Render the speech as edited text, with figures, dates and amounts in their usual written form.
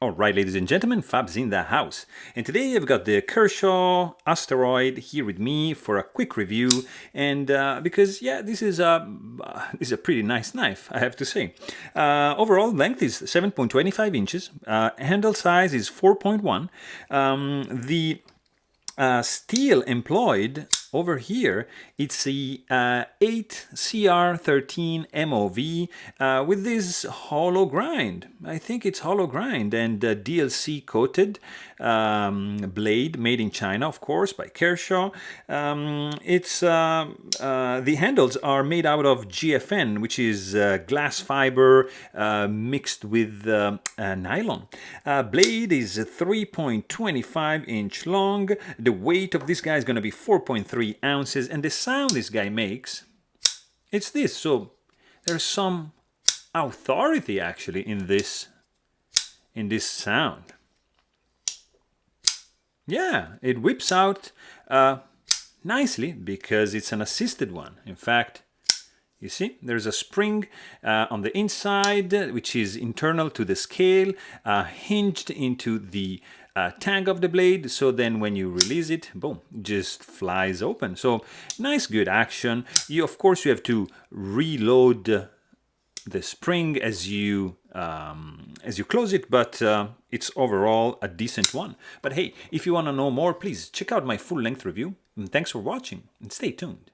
Alright, ladies and gentlemen, Fab's in the house. And today I've got the Kershaw Asteroid here with me for a quick review. And because, yeah, this is a pretty nice knife, I have to say. Overall length is 7.25 inches. Handle size is 4.1. The steel employed over here, it's a 8CR13 MOV with this hollow grind. I think it's hollow grind and DLC coated blade made in China, of course, by Kershaw. The handles are made out of GFN, which is glass fiber mixed with nylon. Blade is 3.25 inch long. The weight of this guy is going to be 4.3 ounces, and the sound this guy makes, it's this. So there's some authority actually in this sound. Yeah, it whips out nicely because it's an assisted one. In fact, you see, there's a spring on the inside, which is internal to the scale, hinged into the tang of the blade. So then when you release it, boom, just flies open. So nice, good action. Of course, you have to reload the spring as you close it, but it's overall a decent one. But hey, if you want to know more, please check out my full-length review. And thanks for watching, and stay tuned.